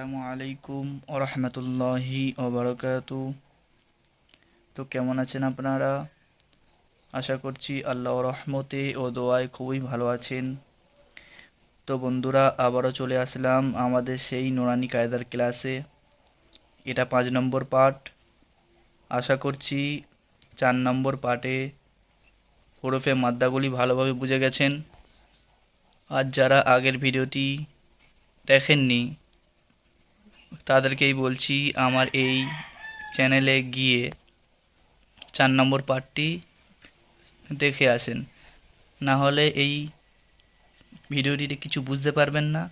আসসালামু আলাইকুম ও রহমতুল্লাহি ওবরাকাতু। তো কেমন আছেন আপনারা? আশা করছি আল্লাহর রহমতে ও দোয়ায় খুবই ভালো আছেন। তো বন্ধুরা, আবারও চলে আসলাম আমাদের সেই নুরানি কায়দার ক্লাসে। এটা 5 নম্বর পার্ট। আশা করছি 4 নম্বর পার্টে হরফে মাদ্দাগুলি ভালোভাবে বুঝে গেছেন। আর যারা আগের ভিডিওটি দেখেননি তাদেরকেই বলছি, আমার এই চ্যানেলে গিয়ে 4 নম্বর পার্টটি দেখে আসেন, না হলে এই ভিডিওটিতে কিছু বুঝতে পারবেন না।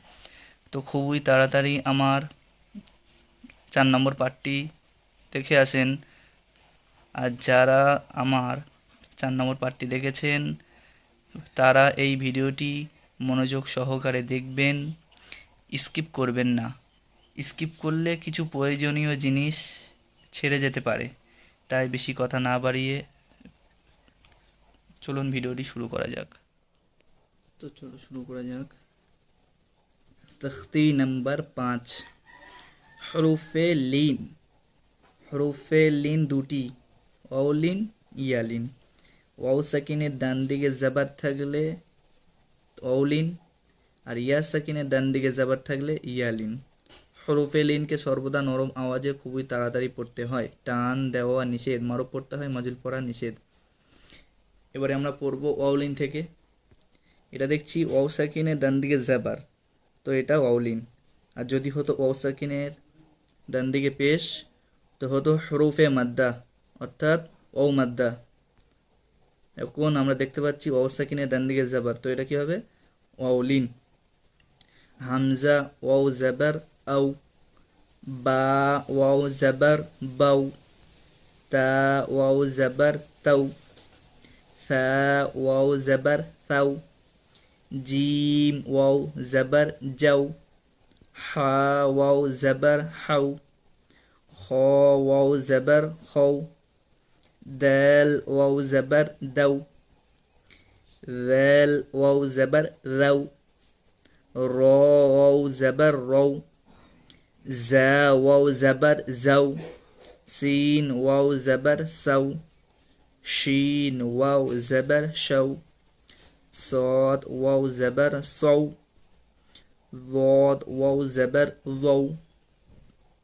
তো খুবই তাড়াতাড়ি আমার 4 নম্বর পার্টটি দেখে আসেন। আর যারা আমার 4 নম্বর পার্টটি দেখেছেন তারা এই ভিডিওটি মনোযোগ সহকারে দেখবেন, স্কিপ করবেন না। স্কিপ করলে কিছু প্রয়োজনীয় জিনিস ছেড়ে যেতে পারে। তাই বেশি কথা না বাড়িয়ে চলুন ভিডিওটি শুরু করা যাক। তো চলো শুরু করা যাক। তখতি নাম্বার 5, হরফে লিন। হরফে লিন দুটি, ওয়াও লিন, ইয়া লিন। ওয়াও সাকিনের ডান দিকে জাবার থাকলে ওয়াও লিন, আর ইয়া সাকিনের ডান দিকে জাবার থাকলে ইয়া লিন। হরফে লিনকে সর্বদা নরম আওয়াজে খুবই তাড়াতাড়ি পড়তে হয়। টান দেওয়া নিষেধ, মারো পড়তে হয়, মাজিল পড়া নিষেধ। এবারে আমরা পড়বো ওয়াও লিন থেকে। এটা দেখছি ওয়াও সাকিনের ডান দিকে জাবার, তো এটা ওয়াও লিন। আর যদি হতো ওয়াও সাকিনের ডান দিকে পেশ, তো হতো হরফে মাদ্দা, অর্থাৎ ওয়াও মাদ্দা। এখন আমরা দেখতে পাচ্ছি ওয়াও সাকিনের ডান দিকে জাবার, তো এটা কি হবে? ওয়াও লিন। হামজা ওয়াও জাবার আও, বা ওয়াও জাবার বাউ, তা ওয়াও জাবার তাও, ফা ওয়াও জাবার ফাও, জিম ওয়াও জাবার যাও, হা ওয়াও জাবার হাও, খ ওয়াও জাবার খৌ, দাল ওয়াও জাবার দাও, ذال ওয়াও জাবার রাও, র ওয়াও জাবার রৌ, জা ওয়াও জাবার যাও, সিন ওয়াও জাবার সাও, শিন ওয়াও জাবার শাও, صاد واو زبر صو، ضاد واو زبر ضو،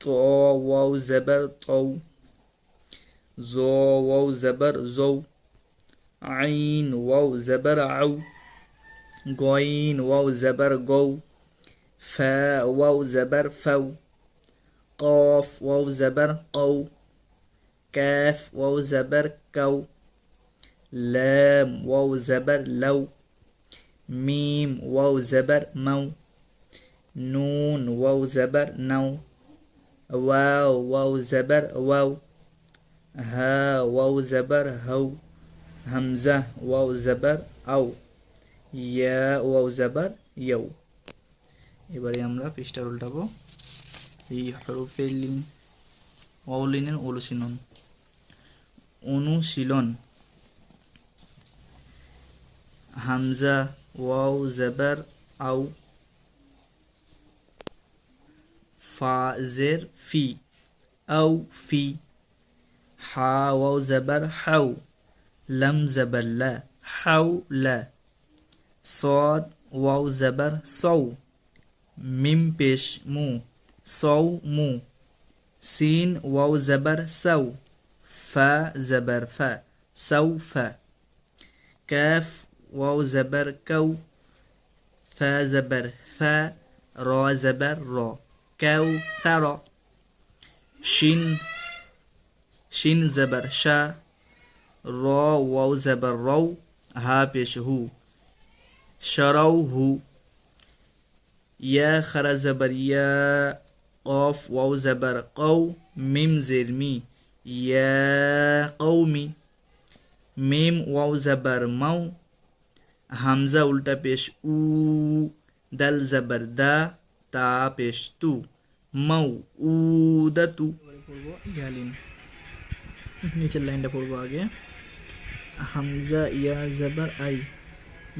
طا واو زبر طو، ظا واو زبر زو، عين واو زبر عو، غين واو زبر غو، فا واو زبر فو، قاف واو زبر قو، كاف واو زبر كو، لام واو زبر لو، মিম ওয়াও জাবার মাউ, নুন ওয়াও জাবার নাও, ওয়াও ওয়াও জাবার ওয়াও, হা ওয়াও জাবার হাউ, হামজা ওয়াও জাবার আও, ইয়া ওয়াও জাবার ইয়াও। এবারে আমরা পৃষ্ঠা উল্টাবো। এই হরফে লিন ওয়াও লিনের অনুশীলন। হামজা ওয়াও জাবার আও, ফা জের ফি আও ফি, হা ওয়াও জাবার হাউ, লাম জাবার লা হাউ লা, صاد ওয়াও জাবার সৌ, মিম পেশ মু সৌ মু, সিন ওয়াও জাবার সাউ, ফা জাবার ফা সাউ ফা, কাফ ওয়াও জাবার কাউ, ফা জাবার ফা, র জাবার র কাউ ফার, শিন শিন জাবার শা, র ওয়াও জাবার রৌ, হা পেশ হু শারাউ হু, ইয়া খারা জাবার ইয়া, কফ ওয়াও জাবার কৌ, মিম জের মি ইয়া কৌমি, মিম ওয়াও জাবার মাউ, হামজা উল্টা পেশ উ, দাল জাবার দা, তা পেশ তু, মাউ উ দা তু। পড়বো ইয়ালিন, নিচের লাইনটা পড়বো আগে। হামজা ইয়া জাবার আই,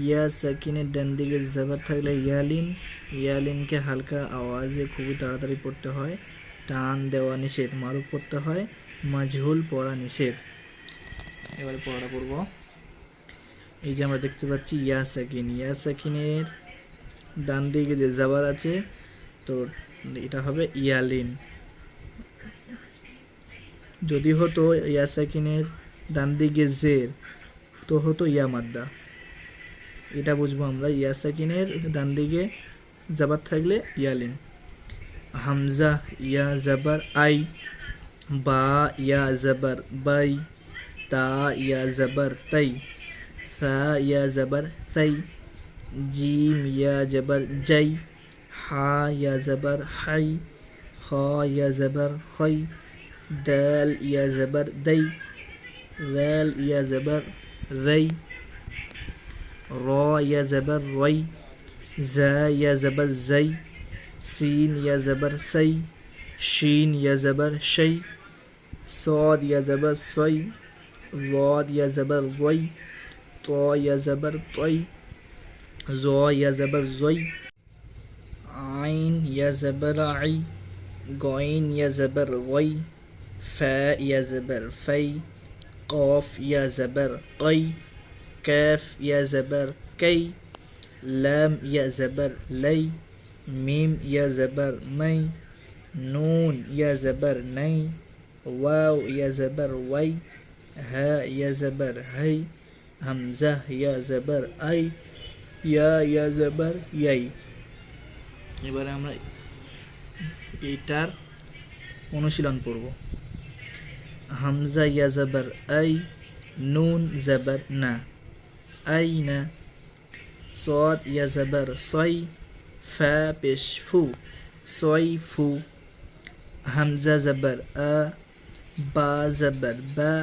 ইয়া সাকিনের ডান দিকে জবর থাকলে ইয়ালিন, ইয়ালিনকে হালকা আওয়াজে খুবই তাড়াতাড়ি পড়তে হয়, টান দেওয়া নিষেধ, মারুফ পড়তে হয়, মাজহুল পড়া নিষেধ। এবারে পড়াটা পড়ব। এই যে আমরা দেখতে পাচ্ছি ইয়া সাকিন, ইয়া সাকিনের ডান দিকে যে জবর আছে তো এটা হবে ইয়ালিন। যদি হতো ইয়া সাকিনের ডান দিকে জের তো হতো ইয়া মাদ্দা। এটা বুঝবো আমরা, ইয়া সাকিনের ডান দিকে জবর থাকলে ইয়ালিন। হামজা ইয়া জবর আই, বা ইয়া জবর বাই, তা ইয়া জবর তাই, সা ইয়া জবর সাই, জিম ইয়া জবর জাই, হা ইয়া জবর হাই, খ ইয়া জবর খই, দাল ইয়া জবর দাই, ذال ইয়া জবর রাই, র ইয়া জবর রাই, জা ইয়া জবর জাই, সিন ইয়া জবর সাই, শিন ইয়া জবর শাই, صاد ইয়া জবর সই, ضاد ইয়া জবর ضই, ত ইয়া জবর তই, জ ইয়া জবর জই, আইন ইয়া জবর আই, গইন ইয়া জবর গই, ফা ইয়া জবর ফাই, قاف ইয়া জবর قي, كاف ইয়া জবর كي, لام ইয়া জবর লাই, মিম ইয়া জবর মাই, নুন ইয়া জবর নাই, ওয়াও ইয়া জবর ওয়াই, হা ইয়া জবর হাই, হামজা ইয়া জবর আই, ইয়া ইয়া জবর ইয়াই। এবারে আমরা এইটার অনুশীলন করব। হামজা ইয়া জবর আই, নুন জবর না, আই না, صاد ইয়া জবর সই, ফা পেশ ফু, সই ফু, হামজা জবর আ, বা জবর বা,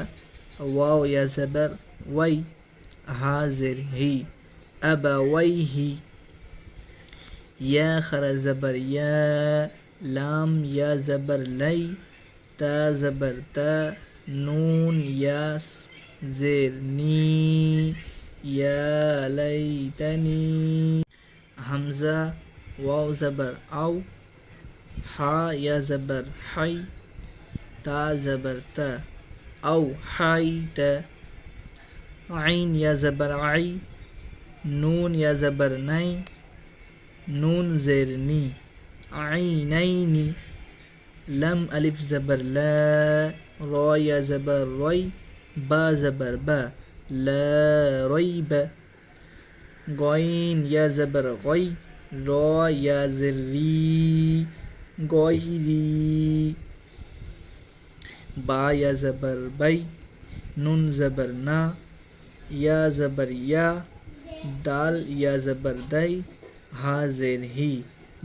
ওয়াও ইয়া জবর ওয়াই, হা জের হি, আবাওয়াইহি, ইয়া খারা জবর ইয়া, লাম ইয়া জবর লাই, তা জবর তা, নুন ইয়া জের নি, ইয়া লাইতানি, হামজা ওয়াও জবর আও, হা ইয়া জবর হাই, তা জবর তা, আও হাই তা, আইন ইয়া জবর আই, নুন ইয়া জবর নাই, নুন জের নি, আইনাইনি, লাম আলিফ জবর লা, র ইয়া জবর রই, বা জবর বা, লা রইবা, গইন ইয়া জবর গই, র ইয়া জের রি, গইরি, বা ইয়া জবর বাই, নুন জবর না, ইয়া জবর ইয়া, দাল ইয়া জবর দাই, হা জের হি,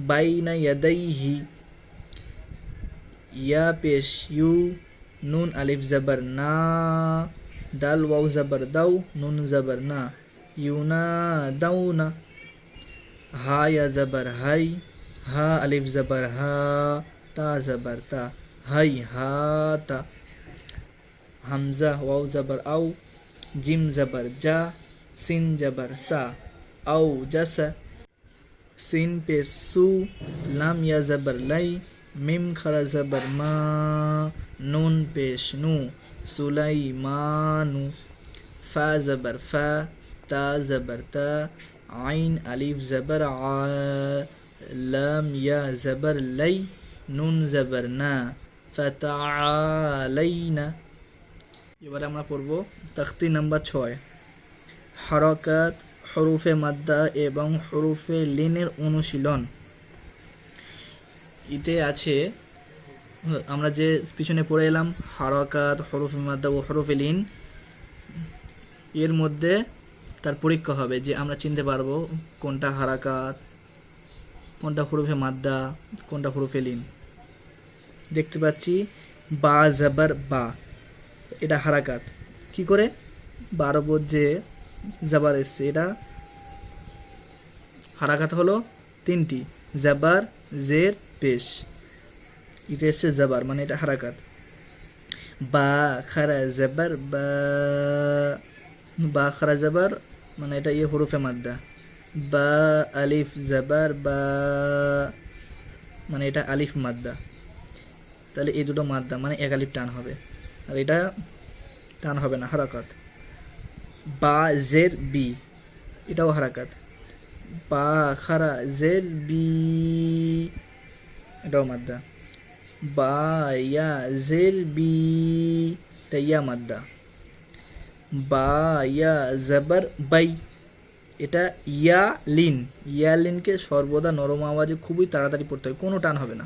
বাইনা ইয়াদাইহি, ইয়া পেশ ইউ, নুন আলিফ জবর না, দাল ওয়াও জবর দাও, নুন জবর না, ইউনা দাউনা, হা ইয়া জবর হাই, হা আলিফ জবর হা, তা জবর তা, হাই হা তা, হামজা ওয়াও জবর আও, জিম জবর জা, সিন জবর সা, আও জাসা, সিন পেশ সু, লাম ইয়া জবর লাই, মিম খারা জবর মা, নুন পেশ নু, সুলাইমানু, ফা জবর ফা, তা জবর তা, আইন আলিফ জবর আ, লাম ইয়া জবর লাই, নুন জবর না, ফাতাআলাইনা। এবারে আমরা পড়ব তখতি নাম্বার 6, হরকাত, হরুফে মাদ্দা এবং হরুফে লিনের অনুশীলন। এতে আছে আমরা যে পিছনে পড়ে এলাম হরকাত, হরুফে মাদ্দা ও হরুফে লিন, এর মধ্যে তার পরীক্ষা হবে যে আমরা চিনতে পারবো কোনটা হারাকাত, কোনটা হরুফে মাদ্দা, কোনটা হরুফে লিন। দেখতে পাচ্ছি বা জবর বা, এটা হারাকাত। কি করে? বার উপর যে জবর এসছে এটা হারাকাত হলো 3টি, জবর জের পেশ, এটা এসছে জবর মানে এটা হারাকাত। বা খারা জবর বা, বা খারা জবর মানে এটা হরফে মাদ্দা। বা আলিফ জাবার বা, মানে এটা আলিফ মাদ্দা। তাহলে এই দুটো মাদ্দা মানে এক আলিফ টান হবে, আর এটা টান হবে না, হারাকাত। বা জের বি, এটাও হারাকাত। বা খারা জের বি, এটাও মাদ্দা। বা ইয়া জের বি, এটা ইয়া মাদ্দা। বা ইয়া জবর বাই, এটা ইয়া লিন। ইয়া লিনকে সর্বদা নরম আওয়াজে খুবই তাড়াতাড়ি পড়তে হবে, কোনো টান হবে না।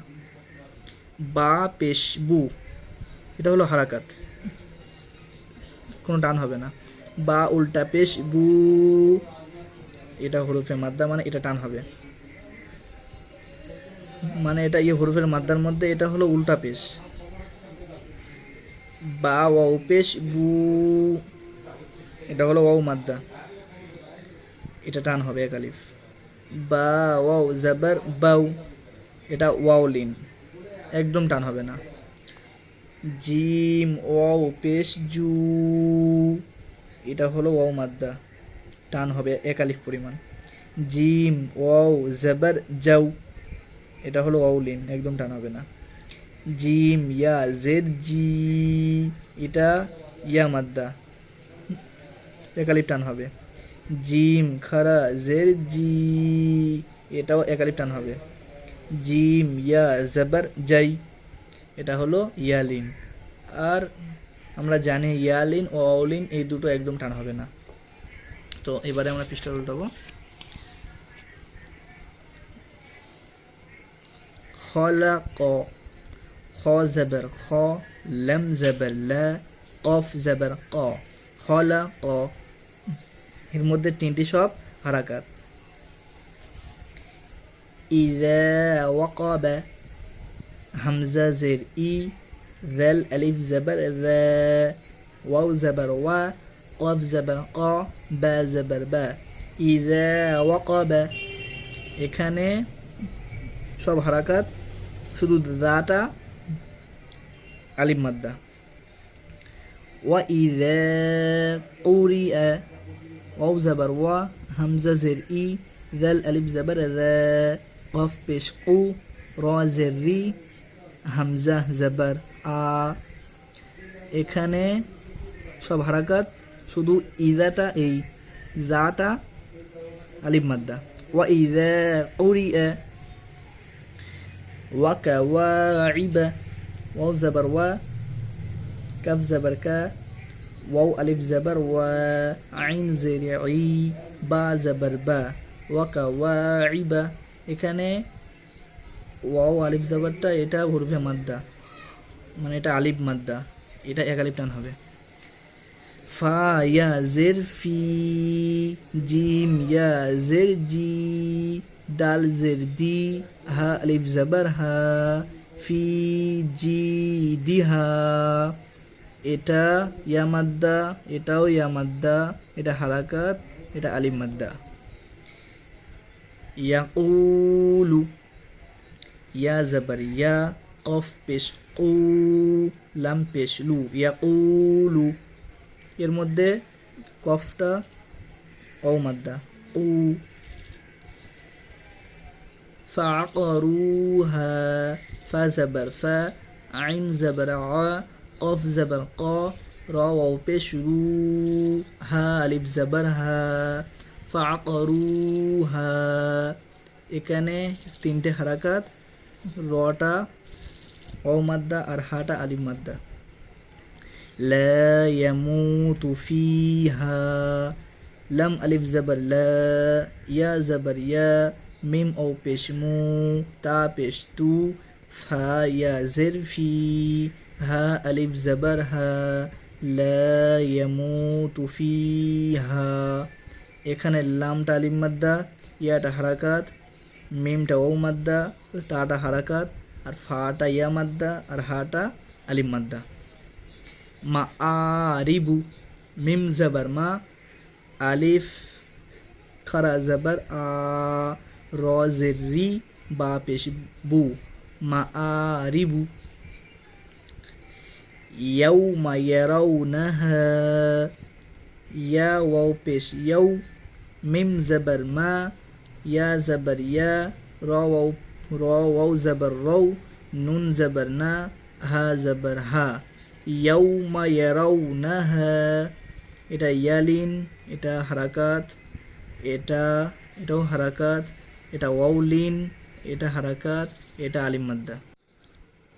বা পেশ বু, এটা হলো হারাকাত, কোনো টান হবে না। বা উল্টা পেশ বু, এটা হরফে মাদ্দা, মানে এটা টান হবে, মানে এটা হরফের মাদ্দার মধ্যে এটা হলো উল্টা পেশ। বা ওয়াও পেশ বু, এটা হলো ওয়াও মাদ্দা, এটা টান হবে এক আলিফ। বা ওয়াও জাবার বাউ, এটা ওয়াও লিন, একদম টান হবে না। জিম ওয়াও পেশ জু, এটা হলো ওয়াও মাদ্দা, টান হবে এক আলিফ পরিমাণ। জিম ওয়াও জাবার যাও, এটা হলো ওয়াও লিন, একদম টান হবে না। জিম ইয়া জের জি, এটা ইয়া মাদ্দা, এক আলিফ টান হবে। জিম খারা জের জি, এটাও এক আলিফ টান হবে। জিম ইয়া জাবার যাই, এটা হলো ইয়ালিন। আর আমরা জানি ইয়ালিন ও অলিন এই দুটো একদম টান হবে না। তো এবারে আমরা পৃষ্ঠা উল্টাবো। খলাক, খ জাবার খ, লাম জাবার লা, কফ জাবার ক, খলাক। এর মধ্যে তিনটি সব হারাকাত। ইযা ওয়াকাবা, হামজা জের ই, ذال ألف زبر ذا، واو زبر وا، قاف زبر قا، با زبر با। إذا وقب, এখানে সব হারাকাত, শুধু দাটা আলিফ মাদ্দা। ওয়া ইযা কুরিআ, ওয়াও জাবার ওয়া, হামজা জের ই, ذال ألف زبر ذا، قاف পেশ কু, র জের রি, হামজা জাবার আ। এখানে সব হারাকাত, শুধু ইজাটা এই জাটা আলিফ মাদ্দা। ওয়া ইযা কুরিআ, ওয়া কাওয়াইবা, ওয়াও জাবার ওয়া, কাফ জাবার কা, ওয়াও আলিফ জাবার ওয়া, আইন জের ই, বা জাবার বা, ওয়া কাওয়াইবা। এখানে ওয়াও আলিফ জাবারটা এটা হরফে মাদ্দা, মানে এটা আলিফ মাদ্দা, এটা এক আলিফ টান হবে। ফা ইয়া জের ফি, জিম ইয়া জের জি, দাল জের দি, হা আলিফ জাবার হা, ফি জি দিহা, এটা ইয়া মাদ্দা, এটাও ইয়া মাদ্দা, এটা হারাকাত, এটা আলিফ মাদ্দা। ইয়াকুলু, ইয়া জাবার ইয়া, কফ পেশ কু, লাম পেশ লু, ইয়াকুলু। এর মধ্যে কফটা ও মাদ্দা, উ। ফাআকরুহা, ফা জাবার ফা, আইন জাবার আ, কফ জাবার ক, র ওয়াও পেশ রু, হা আলিফ জাবার হা, ফাআকরুহা। এখানে তিনটে হারাকাত, রটা ও মাদ্দা আর হাটা আলিফ মাদ্দা। লা ইয়ামুতু ফিহা, লাম আলিফ জাবার লা, ইয়া জাবার ইয়া, মিম ও পেশ মু, তা পেশ তু, ফা ইয়া জের ফি, হা আলিফ জাবার হা, লা ইয়ামুতু ফিহা। এখানে লামটা আলিফ মাদ্দা, ইয়াটা হারাকাত, মিমটা ও মাদ্দা, তাটা হারাকাত, আর ফাটা ইয়া মাদ্দা, আর হাটা আলিফ মাদ্দা। মা আরিবু, মিম জাবার মা, আলিফ খারা জাবার আ, র জের রি, বা পেশ বু, মা আরিবু। ইয়াউমা ইয়ারাউনাহা, ইয়া ওয়াও পেশ ইয়াউ, মিম জবর মা, ইয়া জবর ইয়া, র ওয়াও জবর রৌ, নুন জবর না, হা জবর হা। ইয়াউমা ইয়ারাউনাহা, এটা ইয়ালিন, এটা হারাকাত, এটাও হারাকাত, এটা ওয়াউলিন, এটা হারাকাত, এটা আলিম মাদ্দা।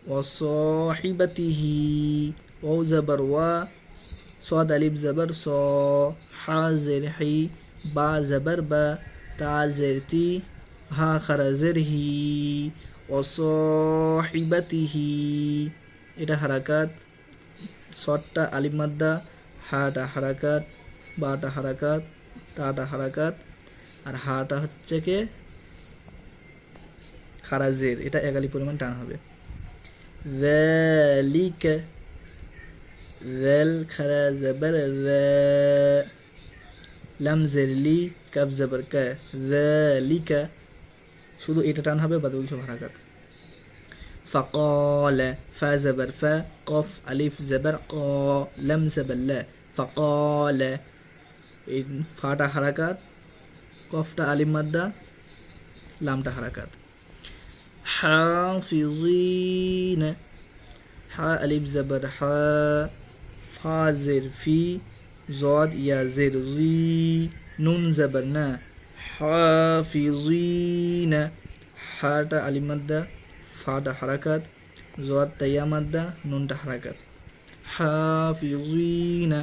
ওয়াসাহিবাতিহি, ওয়াও জবর ওয়া, صاد ألف زبر صا، حا زر حي، با زبر با، تا زر تي، হা খারা জের হি। অসহিবাতিহি, এটা হারাকাত, সটটা আলিফ মাদ্দা, হাটা হারাকাত, বাটা হারাকাত, তাটা হারাকাত, আর হাটা হচ্ছে কে খারা জের, এটা এক আলিফ পরিমাণ টান হবে। যালিকা, যাল খারা জবর যা, লাম জের লি, কাফ জবর কা, যালিকা, শুধু এটা টান হবে, বাদ বাকি সব হারাকাত। ফাকালা, ফা জবর ফা, কফ আলিফ জবর ক, লাম জবর লা, ফাকালা, এই ফাটা হারাকাত, কফটা আলিফ মাদ্দা, লামটা হারাকাত। হাফিজিন, হা আলিফ জবর হা, ফা জের ফি, জদ ইয়া জের জি, নুন জবর না, হাফিজিনা, হাটা আলিফ মাদ্দা, ফাটা হারাকাত, জদ তাইয়া মাদ্দা, নুনটা হারাকাত। হাফিজিনা।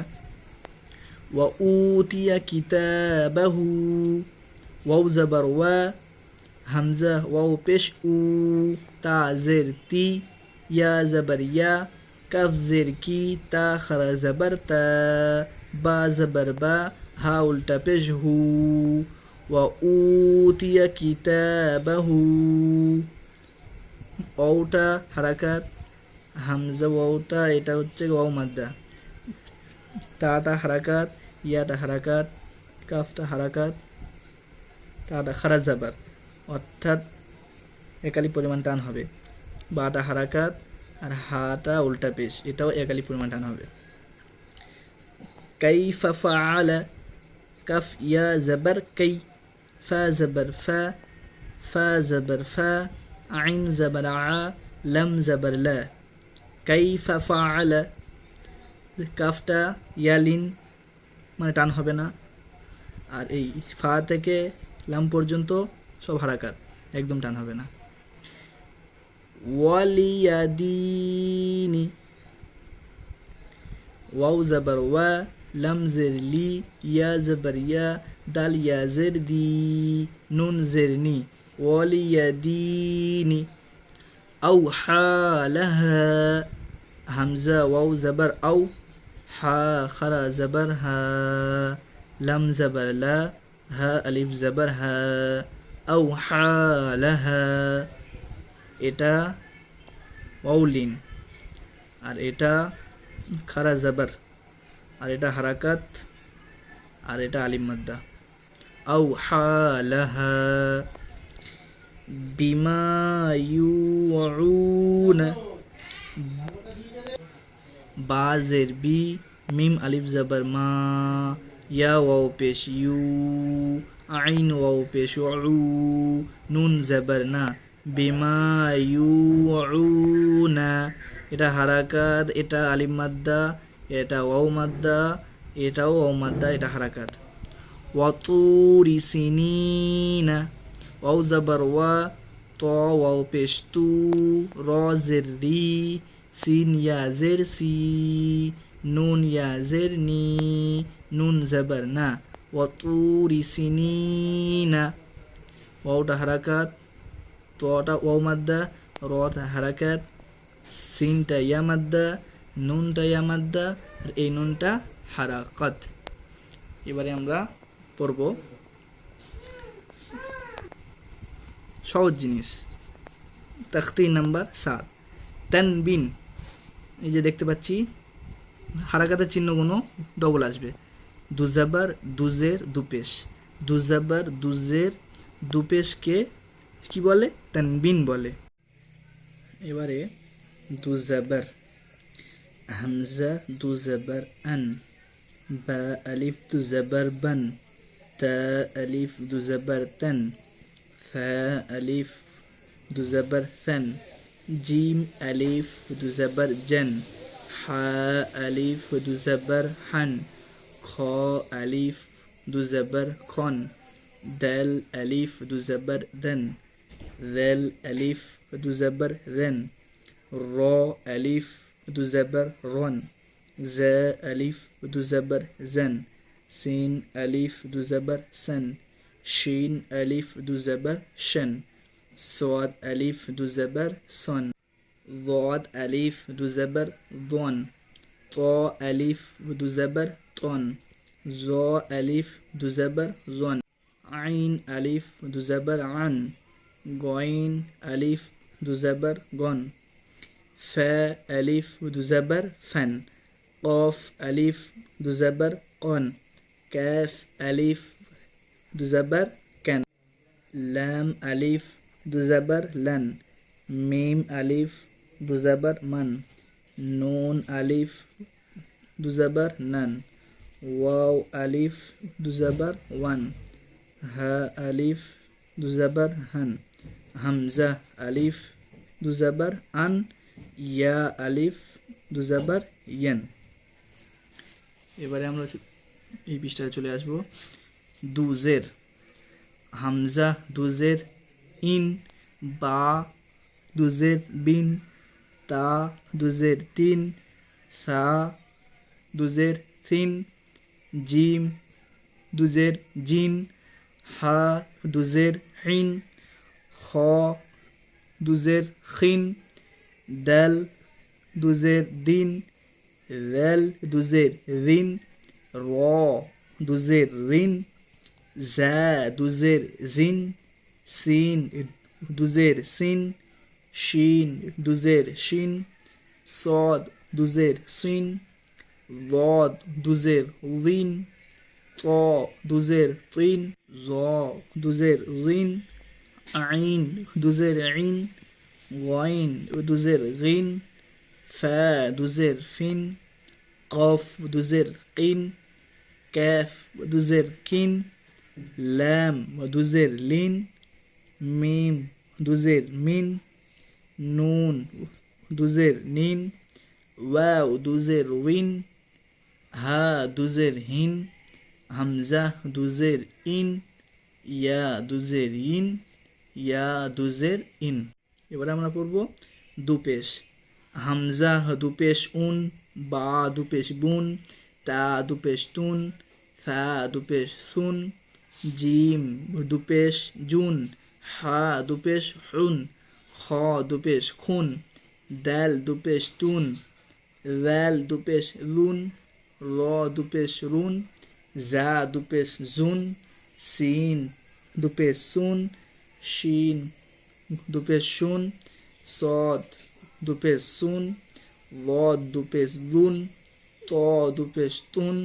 ওয়া উতিয়া কিতাবাহু, ওয়াও জবর ওয়া, হামজা ওয়াও পেশ উ, তা জের তি, ইয়া জবর ইয়া, কাফ জের কি, তা খারা জবর তা, বা জবর বা, হা উল্টা পেশ হু। ওয়া উতিয়া কিতাবাহু, ওটা হারাকাত, হামজা ওয়াওটা এটা হচ্ছে ওয়াও মাদ্দা, তাটা হারাকাত, ইয়াটা হারাকাত, কাফটা হারাকাত, তাটা খারা জবর, অর্থাৎ একালি পরিমাণ টান হবে। বাটা হারাকাত আর হাটা উল্টা পেশ, এটাও একালি পরিমাণ টান হবে। কাইফা ফাআলা, কাফ ইয়া জবর কাই, ফা জবর ফা, ফা জবর ফা, আইন জবর আ, লাম জবর লা, কাইফা ফাআলা, কাফটা ইয়ালিন মানে টান হবে না, আর এই ফা থেকে লাম পর্যন্ত সব হারাকাত, একদম টান হবে না। ওয়ালিয়াদিনি, ওয়াও জবর ওয়া, লাম জের লি, ইয়া জবর ইয়া, দাল ইয়া জের দি, নুন জের নি, ওয়ালিয়াদিনি। আও হালাহা, হামজা ওয়াও জবর আও, হা খারা জবর হা, লাম জবর লা, হা আলিফ জবর হা, আও হালাহা, এটা ওয়াউলিন, আর এটা খারা জবর, আর এটা হারাকাত, আর এটা আলিম মাদ্দা। আও হালাহা। বিমা ইউউনা, বা জের বি, মিম আলিফ জবর মা, ইয়া ওয়াও পেশ ইউ, আইন ওয়াও পেশ উ, নুন জবর না, বিমা ইউউনা, এটা হারাকাত, এটা আলিফ মাদ্দা, এটা ওয়াও মাদ্দা, এটাও ওয়াও মাদ্দা, এটা হারাকাত। ওয়াতুরি সিনিনা, ওয়াও জবর ওয়া, ত ওয়াও পেশ তু, র জের রি, সিন ইয়া জের সি, নুন ইয়া জের নি, নুন জবর না, ওয়াতুরি সিনিনা, ওয়াওটা হারাকাত, তটা ওয়াও মাদ্দা, রটা হারাকাত, সিনটা ইয়া মাদ্দা, নুনটা ইয়া মাদ্দা, আর এই নুনটা হারাকাত। এবারে আমরা পড়ব সহজ জিনিস, তাখতি নাম্বার 7, তানবিন। এই যে দেখতে পাচ্ছি হারাকাতের চিহ্নগুলো ডবল আসবে, দুজাবার দুজের দুপেশ, দুজাবার দুজের দুপেশকে কি বলে? তানবিন বলে। এবারে দুজাবার, হামজা দুজাবার আন, বা আলিফ দুজাবার বান, تا ألف دو زبر تن ثا ألف دو زبر ثن جيم ألف دو زبر جن حا ألف دو زبر حن خا ألف دو زبر خن دال ألف دو زبر دن ذال ألف دو زبر ذن را ألف دو زبر رن زا ألف دو زبر زن سين ألف دو زبر سن شين ألف دو زبر شن صاد ألف دو زبر صن ضاد ألف دو زبر ضن طا ألف دو زبر طن ظا ألف دو زبر ظن عين ألف دو زبر عن غين ألف دو زبر غن فا ألف دو زبر فن قاف ألف دو زبر قن كاف ألف دو زبر كن لام ألف دو زبر لن ميم ألف دو زبر من نون ألف دو زبر نن واو ألف دو زبر ون ها ألف دو زبر هن همزة ألف دو زبر أن ইয়া আলিফ দু জাবার ইয়ান। এবারে আমরা এই পৃষ্ঠায় চলে আসব। দুজের হামজা দুজের ইন বা দুজের বিন তা দুজের তিন সা দুজের থিন জিম দুজের জিন হা দুজের হিন খ দুজের খিন দাল দুজের দিন ذال দুজের রিন র দুজের রিন জা দুজের জিন সিন দুজের সিন শিন দুজের শিন صاد দুজের সিন ضاد দুজের লিন ط দুজের তিন জ দুজের রিন আইন দুজের আইন غين دوزر غين فا دوزر فين قاف دوزر قين كاف دوزر كين لام دوزر لين ميم دوزر مين نون دوزر نين واو دوزر وين ها دوزر هين همزة دوزر إن يا دوزر ين يا دوزر إن। এবারে আমরা পড়ব দুপেশ হামজা দুপেশ উন বা দুপেশ বুন তা দুপেশ তুন সা দুপেশ সুন জিম দুপেশ জুন হা দুপেশ হুন খ দুপেশ খুন দাল দুপেশ তুন জাল দুপেশ লুন র দুপেশ রুন জা দুপেশ জুন সিন দুপেশ সুন শিন দুপেশ শুন صاد দুপেশ সুন ضاد দুপেশ লুন ত দুপেশ তুন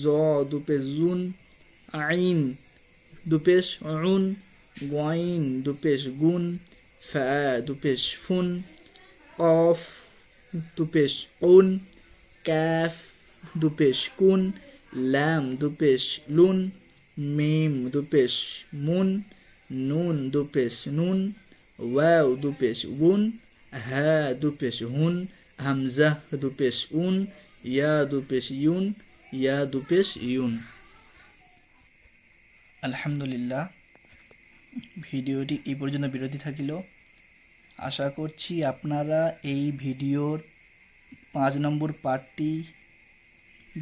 জ দুপেশ জুন আইন দুপেশ উন গইন দুপেশ গুন ফা দুপেশ ফুন কফ দুপেশ উন কাফ দুপেশ কুন লাম দুপেশ লুন মিম দুপেশ মুন নুন দুপেশ নুন ওয়াও দুপেশ উন হা দুপেশ হুন হামজা দুপেশ উন ইয়া দুপেশ ইউন ইয়া দুপেশ ইউন। আলহামদুলিল্লাহ, ভিডিওটি এই পর্যন্ত বিরতি থাকিল। আশা করছি আপনারা এই ভিডিওর 5 নম্বর পার্টটি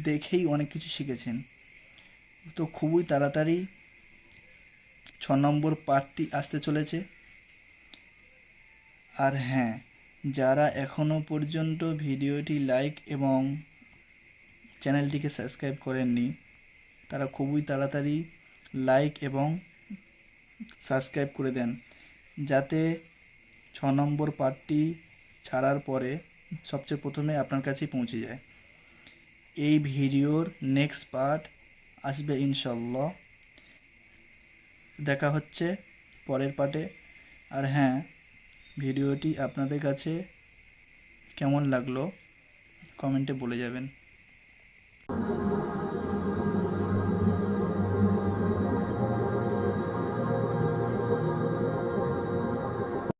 দেখেই অনেক কিছু শিখেছেন। তো খুবই তাড়াতাড়ি 6 নম্বর পার্টটি আসতে চলেছে। আর হ্যাঁ, যারা এখনও পর্যন্ত ভিডিওটি লাইক এবং চ্যানেলটিকে সাবস্ক্রাইব করেননি, তারা খুবই তাড়াতাড়ি লাইক এবং সাবস্ক্রাইব করে দেন, যাতে 6 নম্বর পার্টটি ছাড়ার পরে সবচেয়ে প্রথমে আপনার কাছেই পৌঁছে যায়। এই ভিডিওর নেক্সট পার্ট আসবে ইনশাল্লাহ। দেখা হচ্ছে পরের পার্টে। আর হ্যাঁ, ভিডিওটি আপনাদের কাছে কেমন লাগলো কমেন্টে বলে যাবেন।